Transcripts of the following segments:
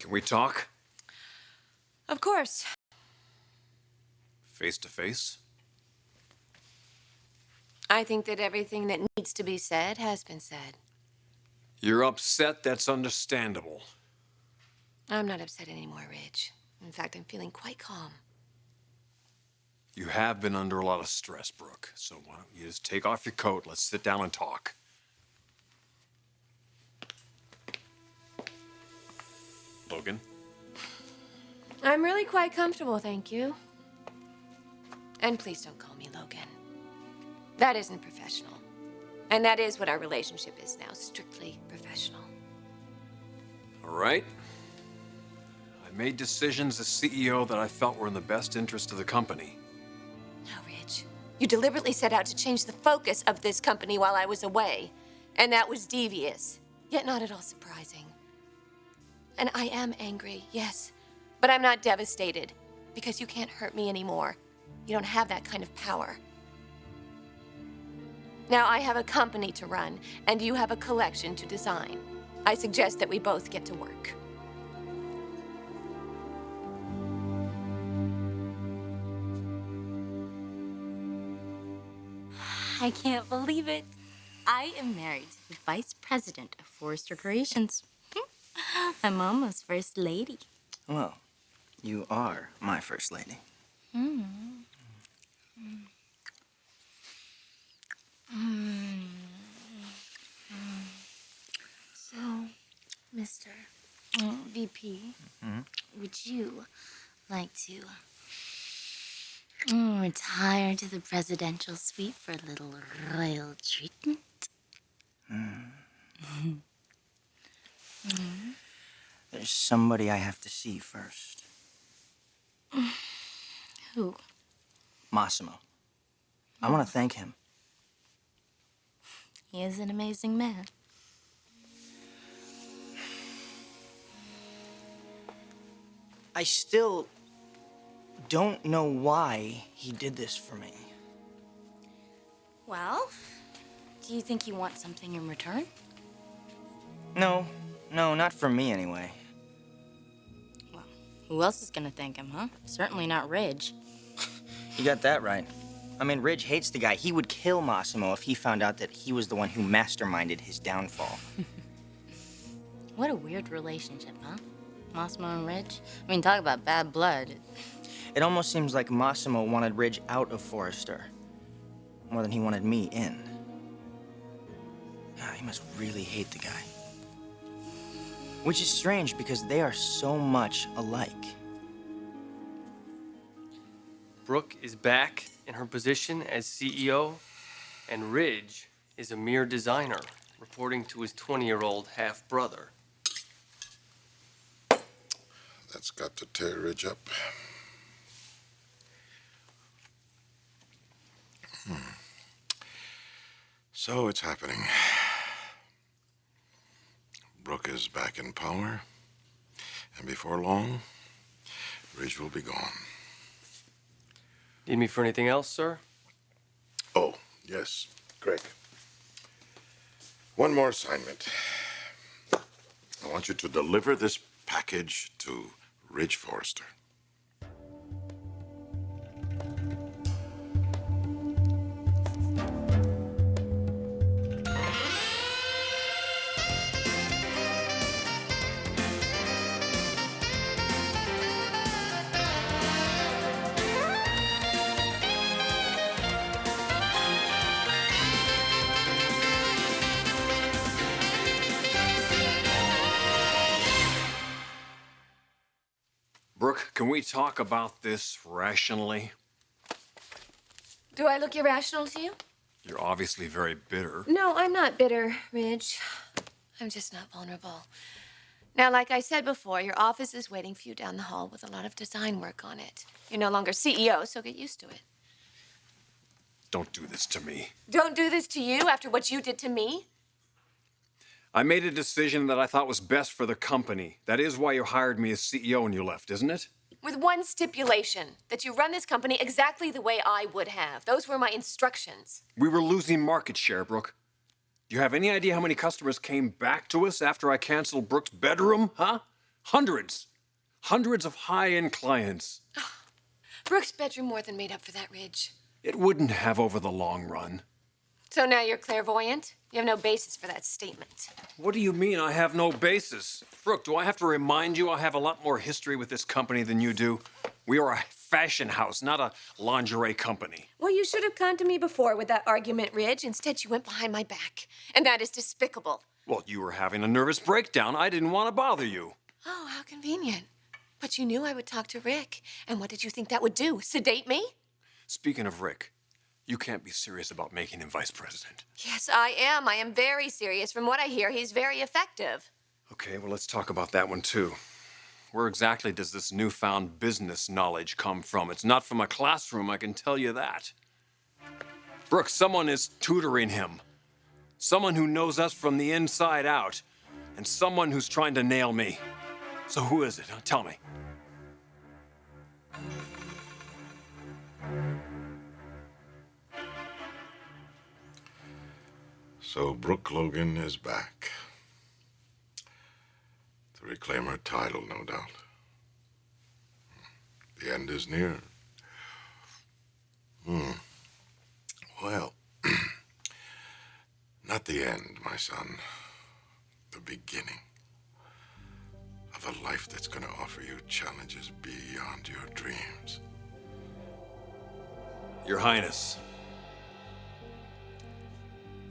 Can we talk? Of course. Face to face? I think that everything that needs to be said has been said. You're upset, that's understandable. I'm not upset anymore, Ridge. In fact, I'm feeling quite calm. You have been under a lot of stress, Brooke. So why don't you just take off your coat, let's sit down and talk. Logan? I'm really quite comfortable, thank you. And please don't call me Logan. That isn't professional. And that is what our relationship is now, strictly professional. All right. I made decisions as CEO that I felt were in the best interest of the company. No, Ridge. You deliberately set out to change the focus of this company while I was away. And that was devious, yet not at all surprising. And I am angry, yes. But I'm not devastated, because you can't hurt me anymore. You don't have that kind of power. Now, I have a company to run, and you have a collection to design. I suggest that we both get to work. I can't believe it. I am married to the vice president of Forrester Creations. I'm almost first lady. Well, you are my first lady. So, Mr. VP, would you like to retire to the presidential suite for a little royal treatment? There's somebody I have to see first. Who? Massimo. I want to thank him. He is an amazing man. I still don't know why he did this for me. Well, do you think you want something in return? No, not for me anyway. Well, who else is gonna thank him, huh? Certainly not Ridge. You got that right. I mean, Ridge hates the guy. He would kill Massimo if he found out that he was the one who masterminded his downfall. What a weird relationship, huh? Massimo and Ridge? I mean, talk about bad blood. It almost seems like Massimo wanted Ridge out of Forrester more than he wanted me in. God, he must really hate the guy. Which is strange because they are so much alike. Brooke is back in her position as CEO, and Ridge is a mere designer, reporting to his 20-year-old half-brother. That's got to tear Ridge up. So it's happening. Brooke is back in power, and before long, Ridge will be gone. Need me for anything else, sir? Oh, yes, Greg. One more assignment. I want you to deliver this package to Ridge Forrester. Brooke, can we talk about this rationally? Do I look irrational to you? You're obviously very bitter. No, I'm not bitter, Ridge. I'm just not vulnerable. Now, like I said before, your office is waiting for you down the hall with a lot of design work on it. You're no longer CEO, so get used to it. Don't do this to me. Don't do this to you after what you did to me? I made a decision that I thought was best for the company. That is why you hired me as CEO and you left, isn't it? With one stipulation, that you run this company exactly the way I would have. Those were my instructions. We were losing market share, Brooke. Do you have any idea how many customers came back to us after I canceled Brooke's bedroom, huh? Hundreds. Hundreds of high-end clients. Brooke's bedroom more than made up for that, Ridge. It wouldn't have over the long run. So now you're clairvoyant? You have no basis for that statement. What do you mean I have no basis? Brooke, do I have to remind you I have a lot more history with this company than you do? We are a fashion house, not a lingerie company. Well, you should have come to me before with that argument, Ridge. Instead, you went behind my back. And that is despicable. Well, you were having a nervous breakdown. I didn't want to bother you. Oh, how convenient. But you knew I would talk to Rick. And what did you think that would do? Sedate me? Speaking of Rick, you can't be serious about making him vice president. Yes, I am. I am very serious. From what I hear, he's very effective. Okay, well, let's talk about that one, too. Where exactly does this newfound business knowledge come from? It's not from a classroom, I can tell you that. Brooke, someone is tutoring him. Someone who knows us from the inside out. And someone who's trying to nail me. So who is it? Tell me. So Brooke Logan is back. To reclaim her title, no doubt. The end is near. Well, not the end, my son. The beginning of a life that's going to offer you challenges beyond your dreams. Your Highness,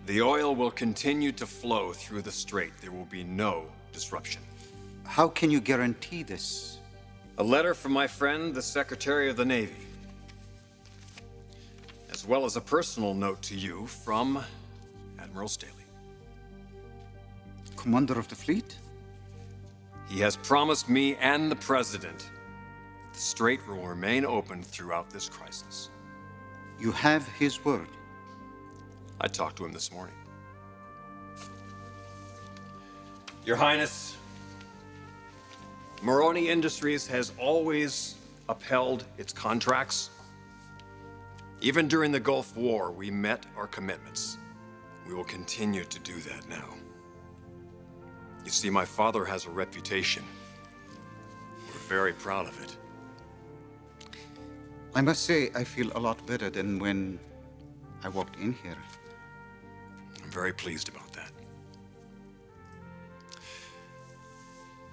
the oil will continue to flow through the strait. There will be no disruption. How can you guarantee this? A letter from my friend, the Secretary of the Navy, as well as a personal note to you from Admiral Staley. Commander of the fleet? He has promised me and the President the strait will remain open throughout this crisis. You have his word. I talked to him this morning. Your Highness, Moroni Industries has always upheld its contracts. Even during the Gulf War, we met our commitments. We will continue to do that now. You see, my father has a reputation. We're very proud of it. I must say, I feel a lot better than when I walked in here. I'm very pleased about that.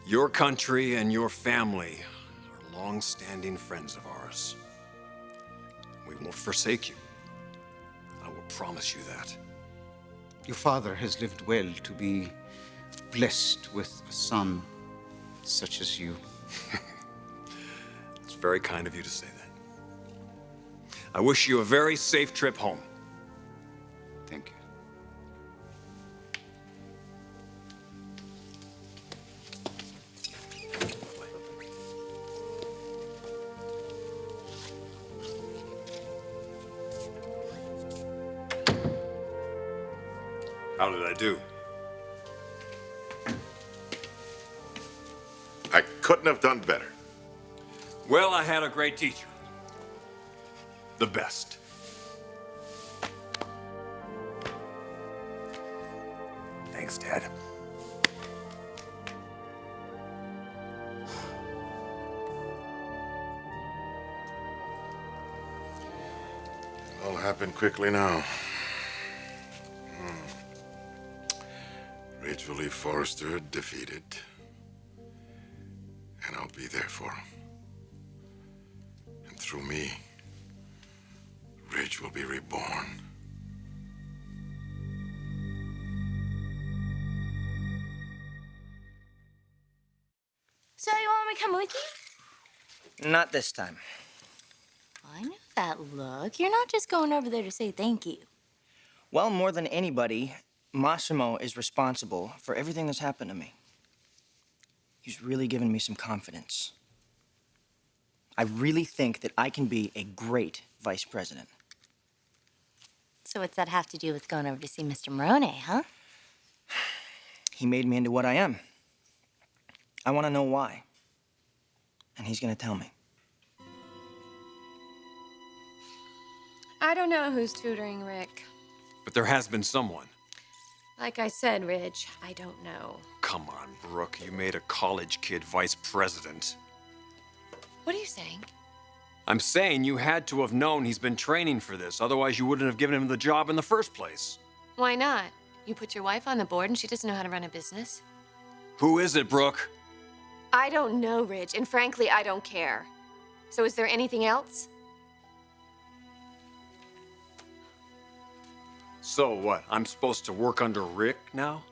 Your country and your family are long-standing friends of ours. We won't forsake you. I will promise you that. Your father has lived well to be blessed with a son such as you. It's very kind of you to say that. I wish you a very safe trip home. Thank you. How did I do? I couldn't have done better. Well, I had a great teacher. The best. Thanks, Dad. It all happened quickly now. Ridge will leave Forrester defeated. And I'll be there for him. And through me, Ridge will be reborn. So you want me to come with you? Not this time. I know that look. You're not just going over there to say thank you. Well, more than anybody, Massimo is responsible for everything that's happened to me. He's really given me some confidence. I really think that I can be a great vice president. So what's that have to do with going over to see Mr. Moroni, huh? He made me into what I am. I want to know why. And he's going to tell me. I don't know who's tutoring Rick. But there has been someone. Like I said, Ridge, I don't know. come on, Brooke. You made a college kid vice president. What are you saying? I'm saying you had to have known he's been training for this. Otherwise, you wouldn't have given him the job in the first place. Why not? You put your wife on the board and she doesn't know how to run a business. Who is it, Brooke? I don't know, Ridge, and frankly, I don't care. So is there anything else? So what? I'm supposed to work under Rick now?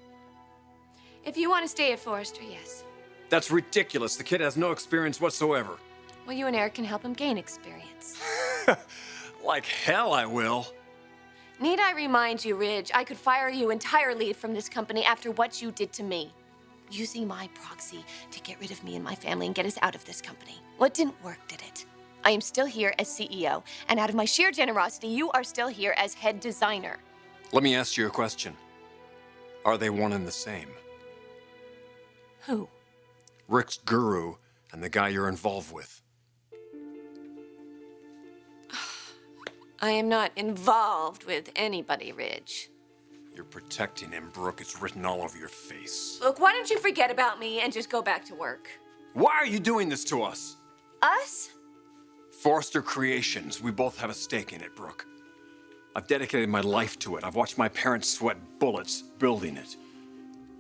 If you want to stay at Forrester, yes. That's ridiculous. The kid has no experience whatsoever. Well, you and Eric can help him gain experience. Like hell I will. Need I remind you, Ridge, I could fire you entirely from this company after what you did to me. Using my proxy to get rid of me and my family and get us out of this company. Well, it didn't work, did it? I am still here as CEO, and out of my sheer generosity, you are still here as head designer. Let me ask you a question. Are they one and the same? Who? Rick's guru and the guy you're involved with. I am not involved with anybody, Ridge. You're protecting him, Brooke. It's written all over your face. Look, why don't you forget about me and just go back to work? Why are you doing this to us? Us? Forrester Creations. We both have a stake in it, Brooke. I've dedicated my life to it. I've watched my parents sweat bullets building it.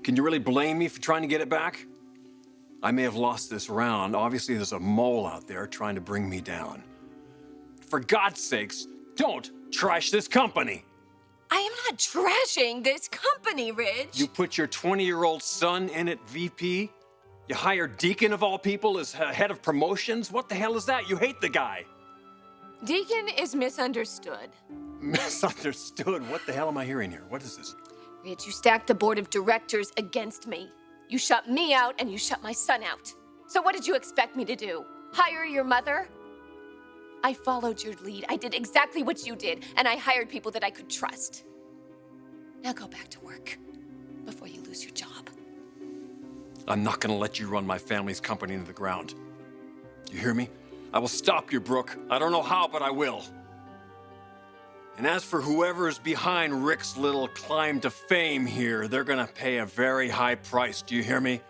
Can you really blame me for trying to get it back? I may have lost this round. Obviously, there's a mole out there trying to bring me down. For God's sakes, don't trash this company. I am not trashing this company, Ridge. You put your 20-year-old son in at VP? You hire Deacon of all people as head of promotions? What the hell is that? You hate the guy. Deacon is misunderstood. Misunderstood? What the hell am I hearing here? What is this? Ridge, you stacked the board of directors against me. You shut me out and you shut my son out. So what did you expect me to do? Hire your mother? I followed your lead. I did exactly what you did, and I hired people that I could trust. Now go back to work before you lose your job. I'm not gonna let you run my family's company into the ground. You hear me? I will stop you, Brooke. I don't know how, but I will. And as for whoever is behind Rick's little climb to fame here, they're gonna pay a very high price. Do you hear me?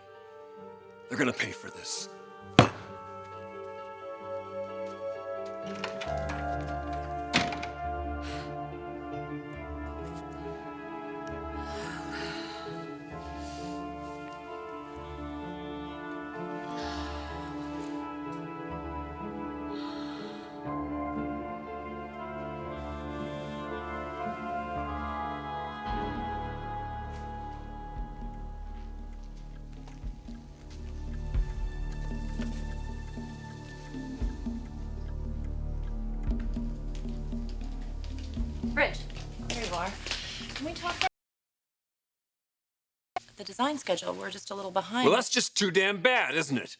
They're gonna pay for this. Rich, here you are. Can we talk about the design schedule? We're just a little behind. Well, that's just too damn bad, isn't it?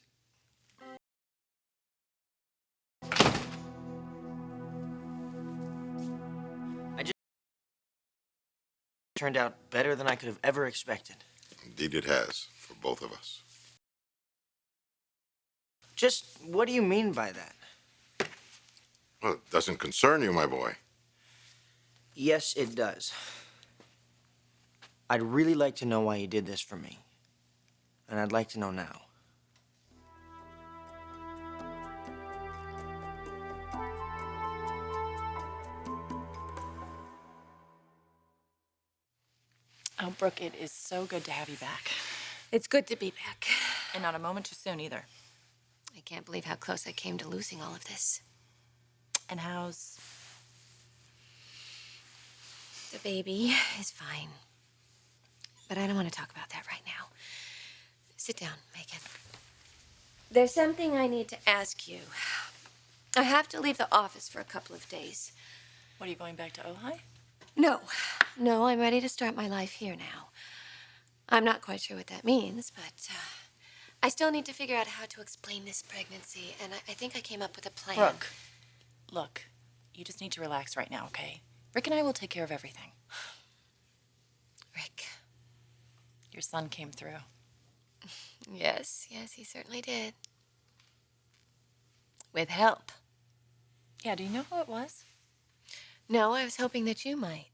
Turned out better than I could have ever expected. Indeed it has, for both of us. Just what do you mean by that? Well, it doesn't concern you, my boy. Yes, it does. I'd really like to know why you did this for me. And I'd like to know now. Oh, Brooke, it is so good to have you back. It's good to be back. And not a moment too soon either. I can't believe how close I came to losing all of this. And how's... The baby is fine. But I don't want to talk about that right now. Sit down, Megan. There's something I need to ask you. I have to leave the office for a couple of days. What, are you going back to Ojai? No, I'm ready to start my life here now. I'm not quite sure what that means, but I still need to figure out how to explain this pregnancy, and I think I came up with a plan. Brooke, look, you just need to relax right now, okay? Rick and I will take care of everything. Rick. Your son came through. Yes, he certainly did. With help. Yeah, do you know who it was? No, I was hoping that you might.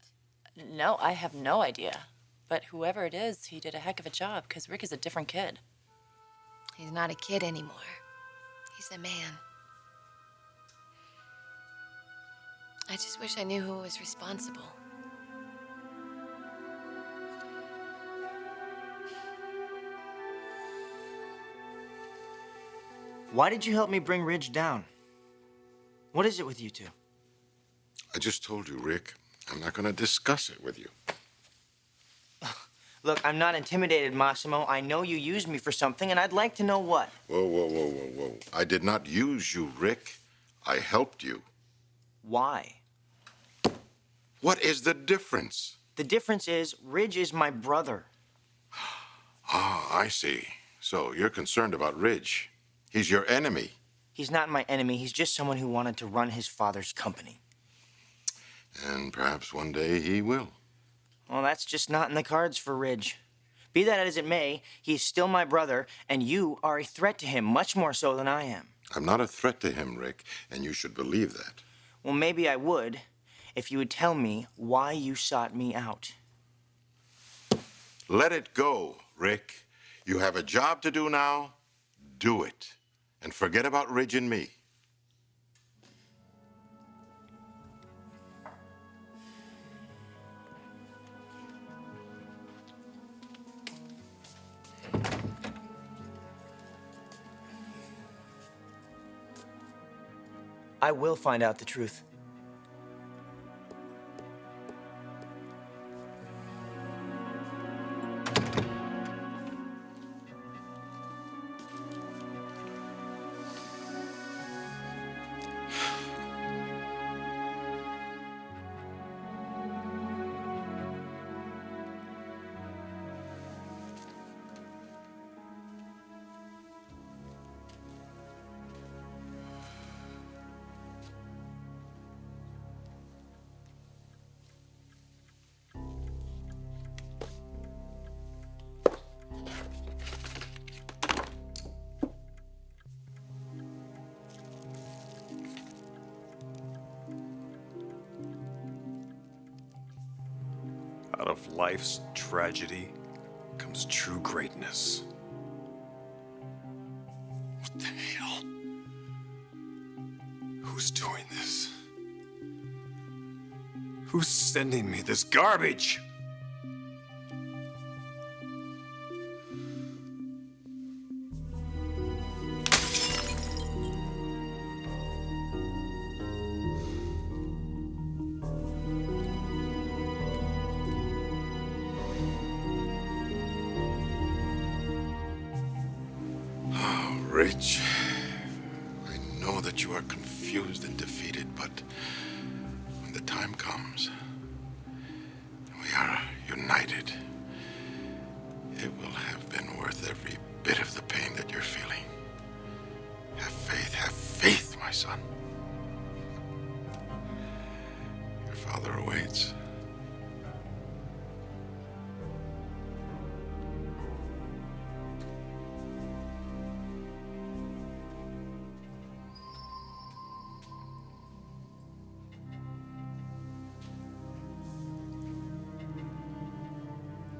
No, I have no idea. But whoever it is, he did a heck of a job, because Rick is a different kid. He's not a kid anymore. He's a man. I just wish I knew who was responsible. Why did you help me bring Ridge down? What is it with you two? I just told you, Rick. I'm not going to discuss it with you. Look, I'm not intimidated, Massimo. I know you used me for something, and I'd like to know what. Whoa, whoa, whoa, whoa, whoa. I did not use you, Rick. I helped you. Why? What is the difference? The difference is, Ridge is my brother. Ah, I see. So you're concerned about Ridge. He's your enemy. He's not my enemy. He's just someone who wanted to run his father's company. And perhaps one day he will. Well, that's just not in the cards for Ridge. Be that as it may, he's still my brother, and you are a threat to him, much more so than I am. I'm not a threat to him, Rick, and you should believe that. Well, maybe I would, if you would tell me why you sought me out. Let it go, Rick. You have a job to do now. Do it. And forget about Ridge and me. I will find out the truth. Out of life's tragedy comes true greatness. What the hell? Who's doing this? Who's sending me this garbage? Rich, I know that you are confused and defeated, but when the time comes, we are united. It will have been worth every bit of the pain that you're feeling. Have faith, my son. Your father awaits.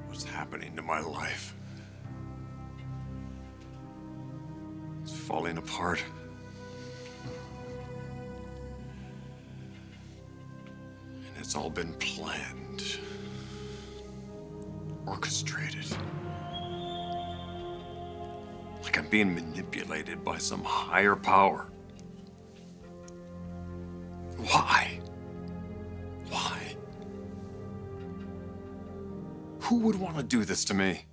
What's happening to my life? It's falling apart. And it's all been planned, orchestrated. Like I'm being manipulated by some higher power. Why? Why? Who would want to do this to me?